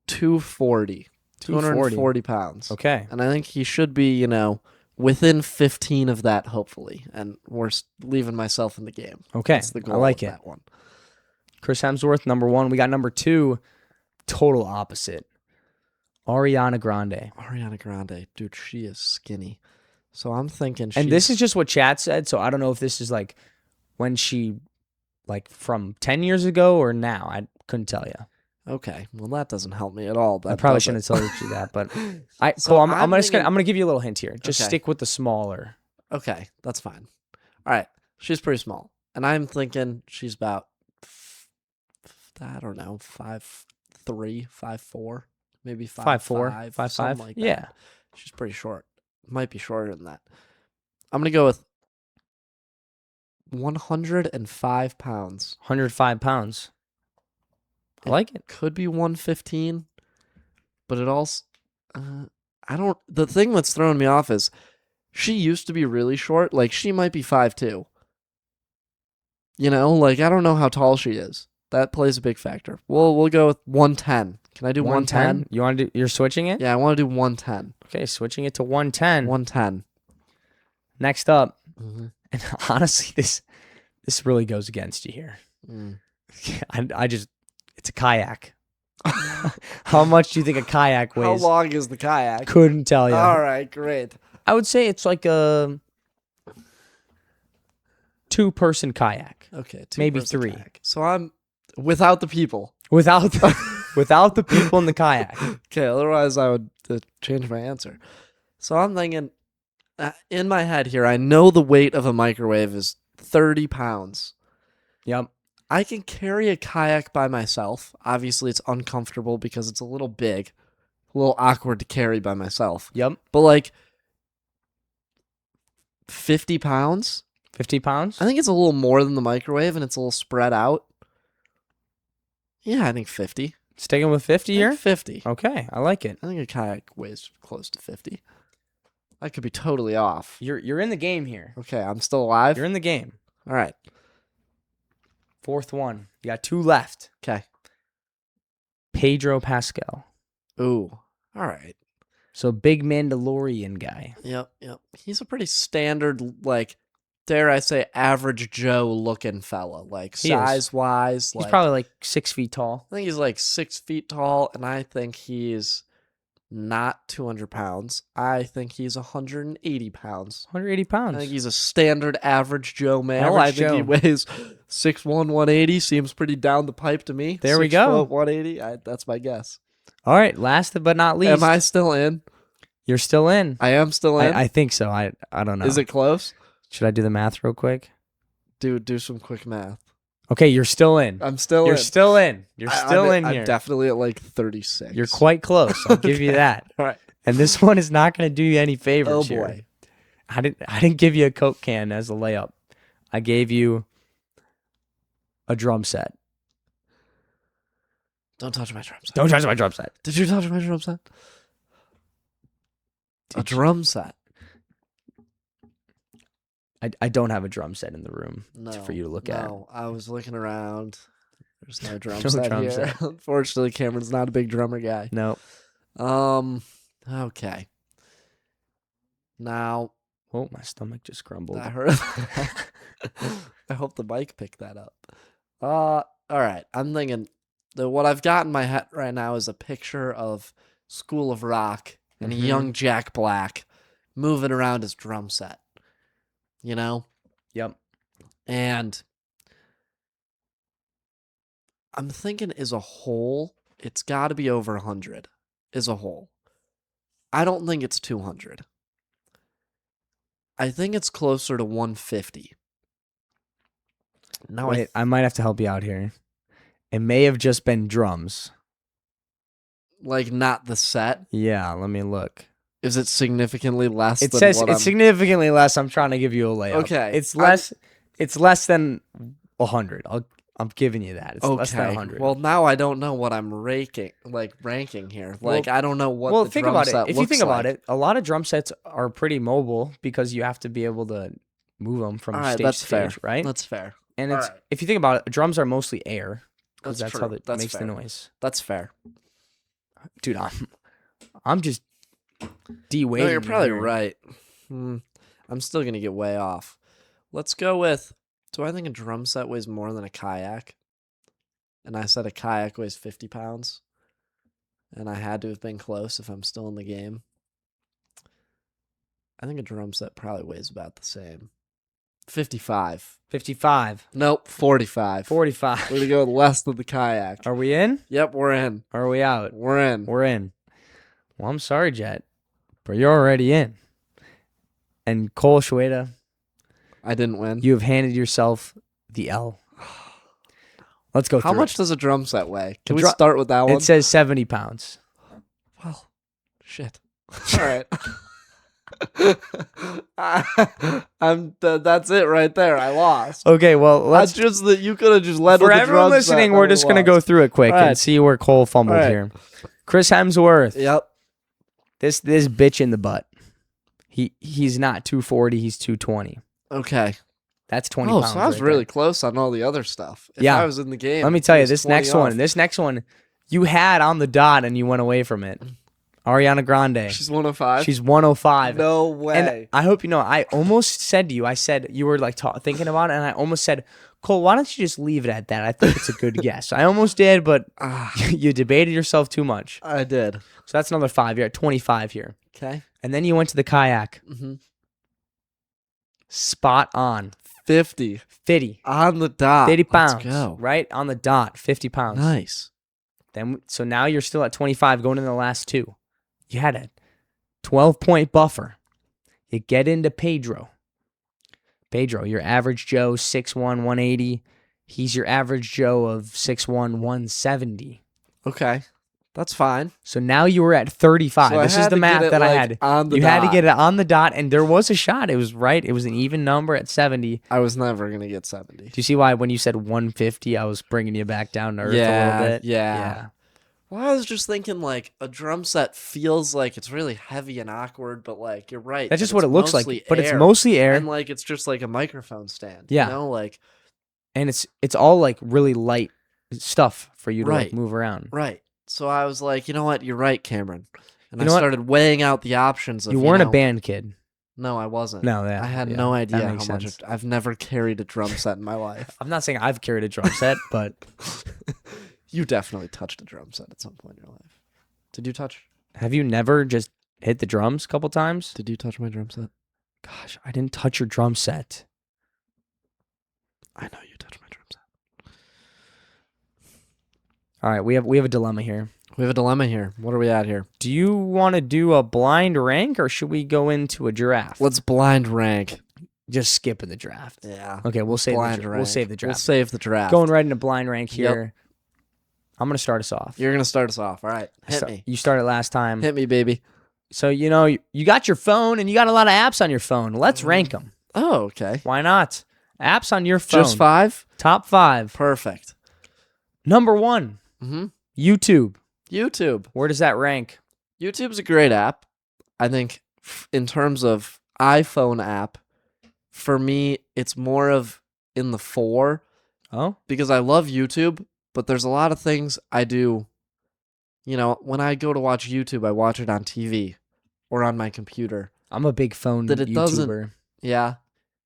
240. 240 pounds. Okay. And I think he should be, within 15 of that, hopefully. And we're leaving myself in the game. Okay. That's the goal I like of it. that one. Chris Hemsworth, number 1. We got number 2, total opposite. Ariana Grande. Ariana Grande. Dude, she is skinny. So I'm thinking And this is just what chat said, so I don't know if this is like when she, like from 10 years ago or now. I couldn't tell you. Okay. Well, that doesn't help me at all. I probably shouldn't have told you that, but So Cole, I'm I'm gonna give you a little hint here. Just Okay. stick with the smaller. Okay, that's fine. All right. She's pretty small. And I'm thinking she's about, I don't know, 5'3", 5'4", maybe 5'4", 5'5", 5'5". something like that. Yeah. She's pretty short. Might be shorter than that. I'm going to go with 105 pounds. 105 pounds. I like it. Could be 115, but it also, the thing that's throwing me off is she used to be really short. Like, she might be 5'2". I don't know how tall she is. That plays a big factor. We'll go with 110. Can I do 110? You want to do? You're switching it? Yeah, I want to do 110. Okay, switching it to 110. 110. Next up, Mm-hmm. and honestly, this really goes against you here. It's a kayak. How much do you think a kayak weighs? How long is the kayak? Couldn't tell you. All right, great. I would say it's like a 2-person kayak. Okay, Maybe two-person 3. kayak. So I'm without the people. Without the people in the kayak. Okay, otherwise I would change my answer. So I'm thinking, in my head here, I know the weight of a microwave is 30 pounds. Yep. I can carry a kayak by myself. Obviously, it's uncomfortable because it's a little big, a little awkward to carry by myself. Yep. But 50 pounds. 50 pounds? I think it's a little more than the microwave, and it's a little spread out. Yeah, I think 50. Sticking with 50 I here? think 50. Okay, I like it. I think a kayak weighs close to 50. I could be totally off. You're in the game here. Okay, I'm still alive. You're in the game. All right. Fourth one. You got 2 left. Okay. Pedro Pascal. Ooh. All right. So big Mandalorian guy. Yep. He's a pretty standard, like, dare I say, average Joe looking fella. Like, He is. size-wise. He's like, probably like 6 feet tall. I think he's like 6 feet tall, and I think he's not 200 pounds. I think he's 180 pounds. 180 pounds. I think he's a standard average Joe male. Average I think he Joe. weighs 6'1", 180. Seems pretty down the pipe to me. There we 6 go. foot, 180. That's my guess. All right, last but not least. Am I still in? You're still in. I am still in. I think so. I don't know. Is it close? Should I do the math real quick? Do some quick math. Okay, you're still in. I'm still You're in. still in. You're still in here. I'm definitely at like 36. You're quite close. I'll give you that. All right. And this one is not going to do you any favors. Oh here. boy. I didn't give you a Coke can as a layup. I gave you a drum set. Don't touch my drum set. Don't touch my drum set. Did you touch my drum set? A drum set. I don't have a drum set in the room for you to look at. No, I was looking around. There's no drum No set drum here. set. Unfortunately, Cameron's not a big drummer guy. No. Okay. Now, Oh, my stomach just grumbled. I heard. I hope the mic picked that up. All right. I'm thinking that what I've got in my head right now is a picture of School of Rock and a young Jack Black moving around his drum set. You know? Yep. And I'm thinking as a whole, it's got to be over 100 as a whole. I don't think it's 200. I think it's closer to 150. Now Wait, I might have to help you out here. It may have just been drums. like not the set. Yeah, let me look. Is it significantly less? It than says what it's significantly less. I'm trying to give you a layup. Okay. It's less. It's less than 100. I'm giving you that. It's less than Okay. 100. Well, now I don't know what I'm ranking here. Like I don't know what. Well, the think drum about set it. If you looks think about like. it, a lot of drum sets are pretty mobile because you have to be able to move them from All right, stage that's to fair. stage, right? That's fair. And all it's right. if you think about it, drums are mostly air because That's that's how true. it That's makes fair. the noise. That's fair. Dude, I'm just de-weighting. No, you're probably here. right. I'm still gonna get way off. Let's go with. Do I think a drum set weighs more than a kayak? And I said a kayak weighs 50 pounds. And I had to have been close if I'm still in the game. I think a drum set probably weighs about the same. 55. 55. Nope, 45. 45. We're gonna go with less than the kayak. Are we in? Yep, we're in. Or are we out? We're in. We're in. Well, I'm sorry, Jet, but you're already in. And Cole Shweda, I didn't win. you have handed yourself the L. Let's go through How much it. does a drum set weigh? Can we drum- start with that one? It says 70 pounds. Well, shit. All right. That's it right there. I lost. Okay, well, let's. That's just that you could have just led For with the everyone drum set listening, and we're I just going to go lost. through it quick All and right. see where Cole fumbled All right. here. Chris Hemsworth, Yep. this bitch in the butt. He's not 240, he's 220. Okay. That's 20 Oh, pounds. so I was right really there. close on all the other stuff. If Yeah. I was in the game. Let me tell it you, was this 20 next off. one, you had on the dot and you went away from it. Ariana Grande. She's 105. She's 105. No way. And I hope you know, I almost said to you, I said, you were like thinking about it, and I almost said, Cole, why don't you just leave it at that? I think it's a good guess. I almost did, but you debated yourself too much. I did. So that's another 5. You're at 25 here. Okay. And then you went to the kayak. Mm-hmm. Spot on. 50. 50. On the dot. 50 pounds. Let's go. Right on the dot. 50 pounds. Nice. So now you're still at 25 going into the last 2. You had a 12-point buffer. You get into Pedro. Pedro, your average Joe, 6'1", 180. He's your average Joe of 6'1", 170. Okay. That's fine. So now you were at 35. So I This is had the to get math it, that I like, had. on the You had to dot. get it on the dot, and there was a shot. It was right. It was an even number at 70. I was never going to get 70. Do you see why when you said 150, I was bringing you back down to earth a little bit? Yeah. Well, I was just thinking, like, a drum set feels like it's really heavy and awkward, but, like, you're right. That's that just what it's it looks like. mostly But it's air. mostly air. And, like, it's just like a microphone stand. Yeah. You know, like, And it's all like really light stuff for you to like Right. move around. right. So I was like, you know what? You're right, Cameron. And You I know what? started weighing out the options of, You weren't a know, band kid. No, I wasn't. No, yeah. I had yeah, no that idea how makes much. sense. I've never carried a drum set in my life. I'm not saying I've carried a drum set, but You definitely touched a drum set at some point in your life. Did you touch? have you never just hit the drums a couple times? Did you touch my drum set? Gosh, I didn't touch your drum set. I know you touched my drum set. All right, we have a dilemma here. We have a dilemma here. What are we at here? Do you want to do a blind rank or should we go into a draft? Let's blind rank. Just skip in the draft. Yeah. Okay, we'll save Blind the rank. we'll save the We'll draft. save the draft. Going right into blind rank Yep. here. I'm gonna start us off. You're gonna start us off. All right. Hit me. You started last time. Hit me, baby. So you got your phone and you got a lot of apps on your phone. Let's rank them. Oh, okay. Why not? Apps on your phone. Just 5? Top 5. Perfect. Number 1, Mm-hmm. YouTube. YouTube. Where does that rank? YouTube's a great app. I think in terms of iPhone app, for me, it's more of in the 4 Oh, because I love YouTube, but there's a lot of things I do. You know, when I go to watch YouTube, I watch it on TV or on my computer. I'm a big phone That it doesn't- YouTuber. Yeah.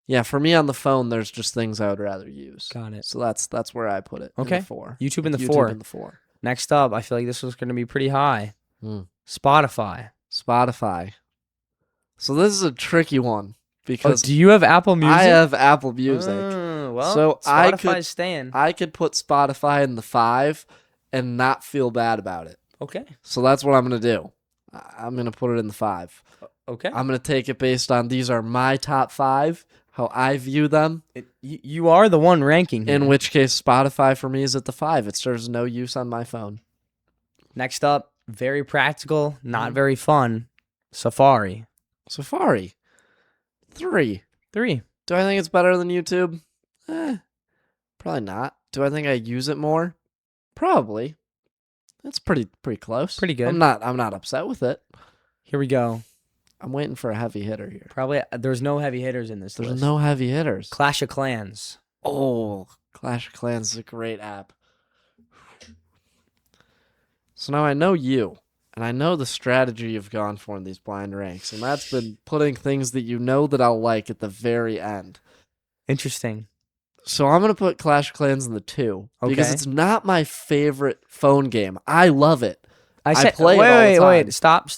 Yeah, for me on the phone, there's just things I would rather use. Got it. So that's where I put it. Okay. In the 4. YouTube in the YouTube 4. in the 4. Next up, I feel like this was going to be pretty high. Hmm. Spotify. Spotify. So this is a tricky one Oh, because do you have Apple Music? I have Apple Music. Well, So Spotify's staying. I could put Spotify in the 5 and not feel bad about it. Okay. So that's what I'm going to do. I'm going to put it in the 5. Okay. I'm going to take it based on these are my top 5, how I view them, You are the one ranking here. in which case Spotify for me is at the 5. It serves no use on my phone. Next up, very practical, not very fun. Safari. Safari. 3. 3. Do I think it's better than YouTube? Probably not. Do I think I use it more? Probably. It's pretty close. Pretty good. I'm not upset with it. Here we go. I'm waiting for a heavy hitter here. Probably there's no heavy hitters in this There's list. no heavy hitters. Clash of Clans. Oh, Clash of Clans is a great app. So now I know you, and I know the strategy you've gone for in these blind ranks, and that's been putting things that you know that I'll like at the very end. Interesting. So I'm gonna put Clash of Clans in the 2 because Okay. it's not my favorite phone game. I love it. I said play it all the time. wait. Stop.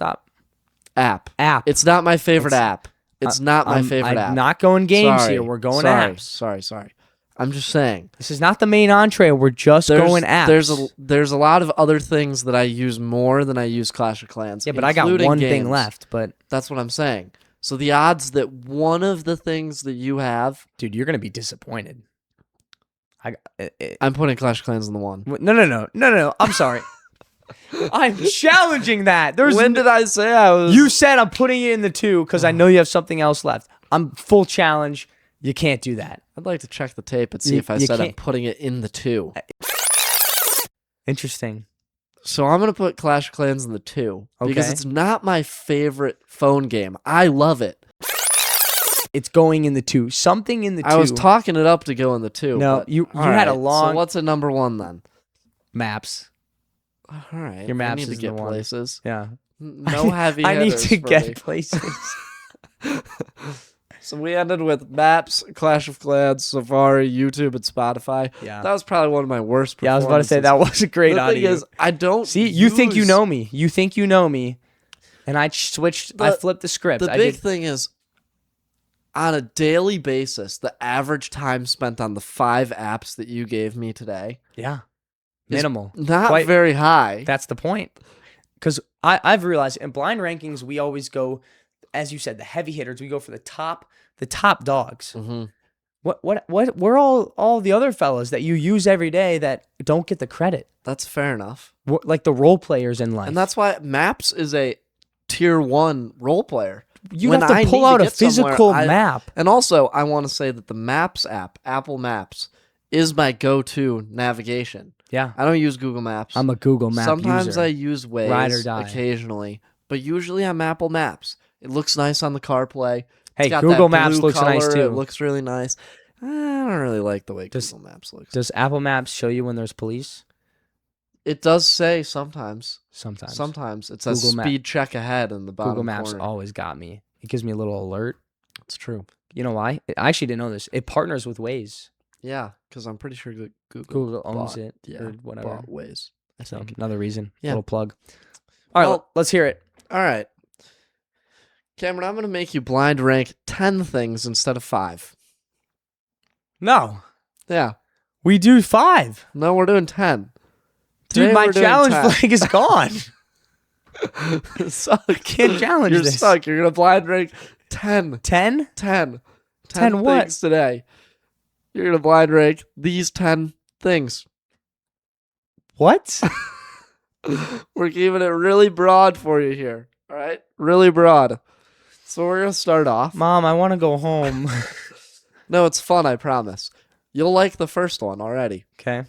App. App. It's not my favorite It's- app. It's not my favorite I'm app. not going games Sorry. here. We're going sorry. apps. Sorry. I'm just saying. This is not the main entree. We're just going apps. There's a lot of other things that I use more than I use Clash of Clans. Yeah, but I got including one thing games. left. But That's what I'm saying. So the odds that one of the things that you have, dude, you're gonna be disappointed. I'm putting Clash of Clans in the 1. No. I'm sorry. I'm challenging that. When did I say I was? You said I'm putting it in the 2 because I know you have something else left. I'm full challenge. You can't do that. I'd like to check the tape and see You- if I you said I'm can't- putting it in the 2. Interesting. So I'm gonna put Clash of Clans in the 2 because Okay. it's not my favorite phone game. I love it. It's going in the 2. Something in the 2. I was talking it up to go in the 2. No, but- you all had a right, long- So what's at number 1 then? Maps. All right. Your I maps need to is the get one. places. Yeah. No heavy I need hitters to for get me. places. So we ended with Maps, Clash of Clans, Safari, YouTube, and Spotify. Yeah. That was probably one of my worst Yeah, I was about to say performances. that was a great The out thing of you. is, I don't See, you think you use- know me. You think you know me. And I switched. I flipped the script. The I big did. thing is, on a daily basis, the average time spent on the 5 apps that you gave me today Yeah. is Minimal. not Quite- very high. That's the point. Because I've realized in blind rankings, we always go, as you said, the heavy hitters. We go for the top dogs. Mhm. We're all the other fellas that you use every day that don't get the credit. That's fair enough. We're like the role players in life. And that's why Maps is a tier 1 role player. You When have to I pull need out a get somewhere, physical map. And also, I want to say that the Maps app, Apple Maps, is my go-to navigation. Yeah. I don't use Google Maps. I'm a Google Map Sometimes user. I use Ride or Waze die. occasionally, but usually I'm Apple Maps. It looks nice on the CarPlay. Hey, It's got Google that Maps blue looks color. nice It too. looks really nice. I don't really like the way Google Maps looks. Does Apple Maps show you when there's police? It does say sometimes. Sometimes. Sometimes it says Google speed check ahead in the bottom Google Maps corner. always got me. It gives me a little alert. It's true. You know why? I actually didn't know this. It partners with Waze. Yeah, because I'm pretty sure that Google owns bought, it or whatever. Bought Waze. I So think. another reason. Yeah. Little plug. All right, Well, let's hear it. All right. Cameron, I'm going to make you blind rank 10 things instead of 5. No, Yeah. we do 5. No, we're doing 10. Dude, Today my we're doing challenge 10. flag is gone. Suck. Can't challenge You're this. stuck. You're going to blind rank 10. 10? 10. 10 what? things today. You're going to blind rank these 10 things. What? We're keeping it really broad for you here. All right? Really broad. So we're going to start off. Mom, I want to go home. No, it's fun, I promise. You'll like the first one already. Okay.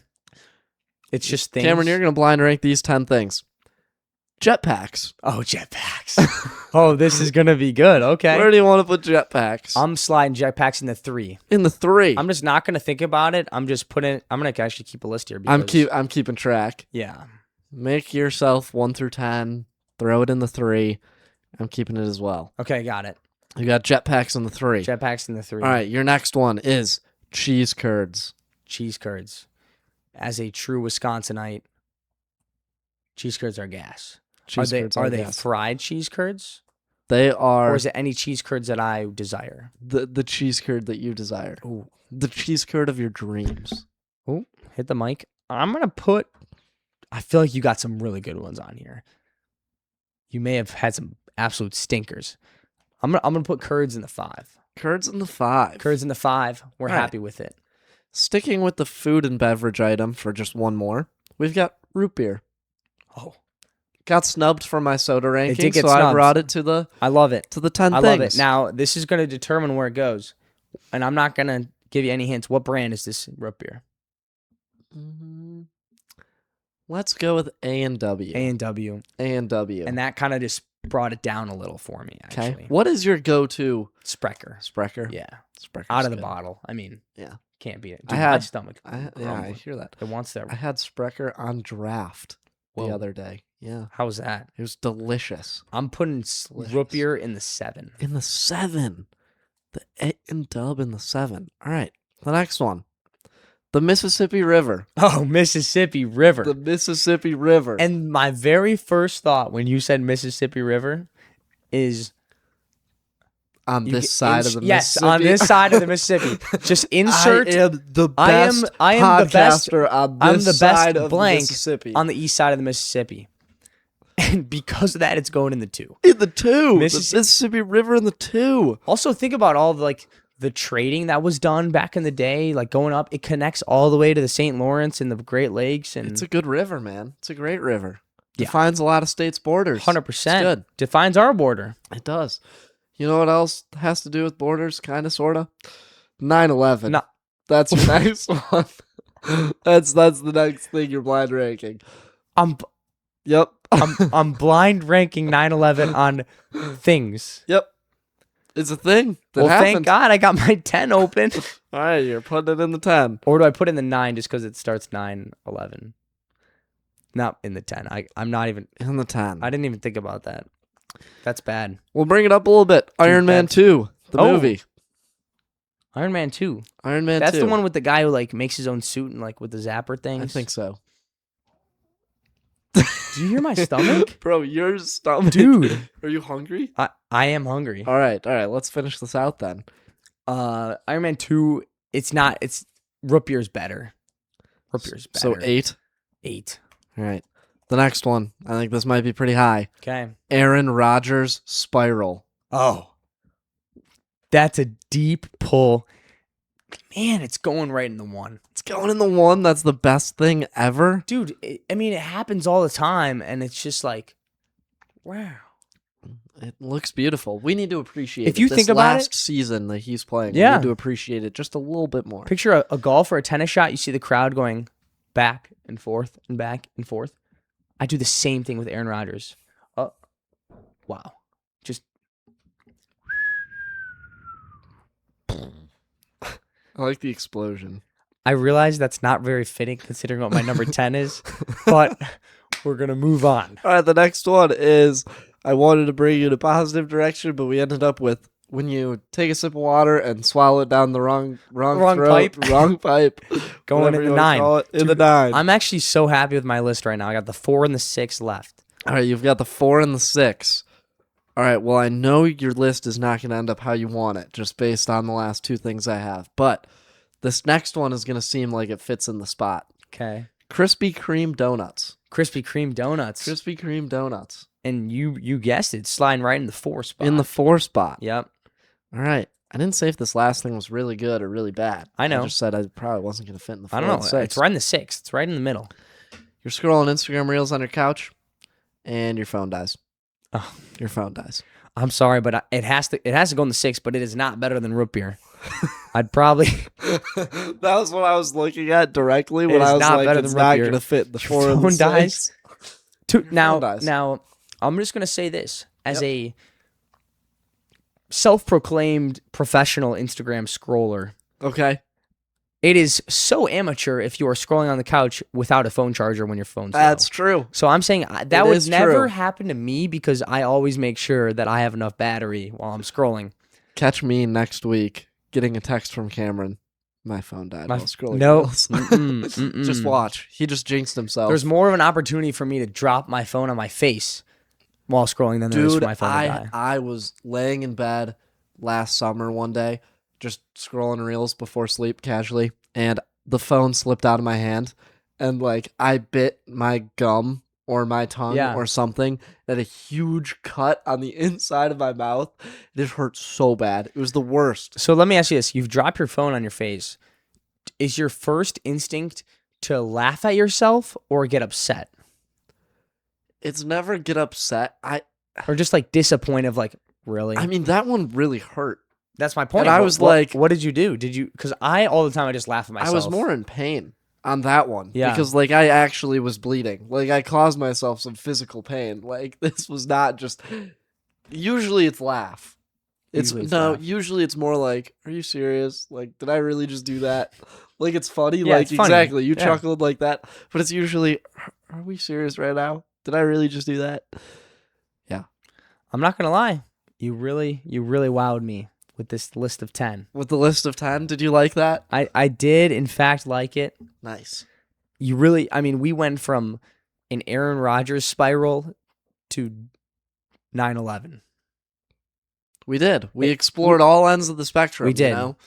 It's just things. Cameron, you're going to blind rank these 10 things. Jetpacks. Oh, jetpacks. Oh, this is going to be good. Okay. Where do you want to put jetpacks? I'm sliding jetpacks in the 3. In the 3. I'm just not going to think about it. I'm just putting. I'm going to actually keep a list here. Because, I'm keeping track. Yeah. Make yourself 1 through 10. Throw it in the 3. I'm keeping it as well. Okay, got it. You got jetpacks in the 3. Jetpacks in the 3. All right, your next one is cheese curds. Cheese curds. As a true Wisconsinite, cheese curds are gas. Cheese curds are they gas. fried cheese curds? They are. Or is it any cheese curds that I desire? the cheese curd that you desire? Ooh. The cheese curd of your dreams. Oh, hit the mic. I'm going to put. I feel like you got some really good ones on here. You may have had some absolute stinkers. I'm gonna put curds in the 5. Curds in the 5. Curds in the 5. We're All right. happy with it. Sticking with the food and beverage item for just one more, we've got root beer. Oh, Got snubbed from my soda ranking, did get so I snubbed. brought it to the I love it. 10 I things. love it. Now this is gonna determine where it goes, and I'm not gonna give you any hints. What brand is this root beer? Let's go with A&W. A&W. A&W. And that kind of just brought it down a little for me. Actually, Okay. What is your go-to Sprecher. Sprecher? Yeah, Sprecher's out of the good. bottle. I mean, yeah, can't beat it. I Dude, had- my stomach. I grumbling. hear that. It wants that. I had Sprecher on draft the Whoa. other day. Yeah, How was that? it was delicious. I'm putting Delicious. root beer in the 7. In the 7, the A&W in the 7. All right, the next one, the Mississippi River. Oh, Mississippi River. The Mississippi River. And my very first thought when you said Mississippi River is on you this get side of the yes, Mississippi. on this side of the Mississippi. Just insert. I am the I am- best I am the best- podcaster on I'm this the best side of blank Mississippi. on the east side of the Mississippi. And because of that, it's going in the 2. In the 2. The Mississippi- Mississippi River in the 2. Also, think about all the trading that was done back in the day, like going up. It connects all the way to the St. Lawrence and the Great Lakes, and It's a good river, man. It's a great river. Yeah. Defines a lot of states' borders. 100% It's good. defines our border. It does. You know what else has to do with borders, kind of, sort of? 9/11. No. That's your next one. That's the next thing you're blind ranking. I'm Yep. I'm blind ranking 9/11 on things. Yep. It's a thing that Well, happened. thank God I got my 10 open. All right, you're putting it in the 10. Or do I put in the 9 just because it starts 9/11? Not in the 10. I'm not even. In the 10. I didn't even think about that. That's bad. We'll bring it up a little bit. Iron Man that's- 2, the Oh. movie. Iron Man 2. Iron Man 2. That's the one with the guy who like makes his own suit and like with the zapper things. I think so. Do you hear my stomach? Bro, your stomach. Dude, Are you hungry? I am hungry. All right. Let's finish this out then. Iron Man 2, it's root beer's better. Root beer's better. So 8. 8. All right. The next one. I think this might be pretty high. Okay. Aaron Rodgers Spiral. Oh. That's a deep pull. Man, it's going right in the one. It's going in the one. That's the best thing ever. Dude, I mean, it happens all the time, and it's just like, wow. It looks beautiful. We need to appreciate If you this think about last it, season that he's playing. We yeah. need to appreciate it just a little bit more. Picture a golf or a tennis shot. You see the crowd going back and forth and back and forth. I do the same thing with Aaron Rodgers. Oh, wow. Just I like the explosion. I realize that's not very fitting considering what my number 10 is, but we're going to move on. All right, the next one is I wanted to bring you in a positive direction, but we ended up with when you take a sip of water and swallow it down the wrong throat, pipe. wrong pipe, Going whatever in you the wanna 9. call it, in Dude, the 9. I'm actually so happy with my list right now. I got the 4 and the 6 left. All right, you've got the 4 and the 6. All right, well, I know your list is not going to end up how you want it, just based on the last 2 things I have. But this next one is going to seem like it fits in the spot. Okay. Krispy Kreme donuts. Krispy Kreme donuts. Krispy Kreme donuts. And you guessed it, sliding right in the 4 spot. In the 4 spot. Yep. All right. I didn't say if this last thing was really good or really bad. I know. I just said I probably wasn't going to fit in the 4 I don't and know. 6. It's right in the 6. It's right in the middle. You're scrolling Instagram Reels on your couch, and your phone dies. Oh. Your phone dies. I'm sorry, but it has to go in the 6, but it is not better than root beer. I'd probably That was what I was looking at directly when I was not like, better it's than root not beer. going to fit in the Your 4 and the phone 6. dies. Now, dies. now, I'm just gonna say this as a self-proclaimed professional Instagram scroller. Okay. It is so amateur if you are scrolling on the couch without a phone charger when your phone's low. That's true. So I'm saying that It would is never true. happen to me because I always make sure that I have enough battery while I'm scrolling. Catch me next week getting a text from Cameron. My phone died while scrolling. No. Reels. Just watch. He just jinxed himself. There's more of an opportunity for me to drop my phone on my face while scrolling than there is for my phone to die. I was laying in bed last summer one day, just scrolling Reels before sleep casually, and the phone slipped out of my hand, and like I bit my gum or my tongue or something, and had a huge cut on the inside of my mouth. It hurt so bad. It was the worst. So let me ask you this. You've dropped your phone on your face. Is your first instinct to laugh at yourself or get upset? It's never get upset. Or just like disappointed of like, really? I mean, that one really hurt. That's my point. And I was like, what did you do? Did you, because all the time I just laugh at myself. I was more in pain on that one. Yeah. Because like I actually was bleeding. Like I caused myself some physical pain. Like this was not just, usually it's laugh. Usually it's more like, are you serious? Like, did I really just do that? Like it's funny. Yeah, like it's funny. exactly. You Yeah. chuckled like that. But it's usually, are we serious right now? Did I really just do that? Yeah. I'm not gonna lie. You really wowed me with this list of 10. With the list of 10, did you like that? I did in fact like it. Nice. We went from an Aaron Rodgers spiral to 9/11. We did. We explored all ends of the spectrum. We did. You know?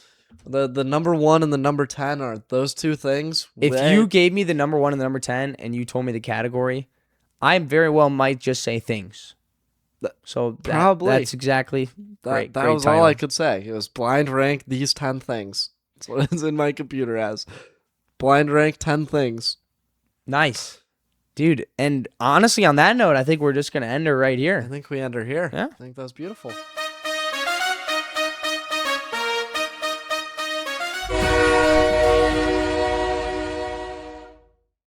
The number 1 and the number 10 are those 2 things. If you gave me the number 1 and the number 10 and you told me the category, I very well might just say things. So Probably. that's exactly that great was title. all I could say. It was blind rank these 10 things. That's what it's in my computer as. Blind rank 10 things. Nice. Dude, and honestly on that note, I think we're just going to end it right I here. think we end her here. Yeah. I think that was beautiful.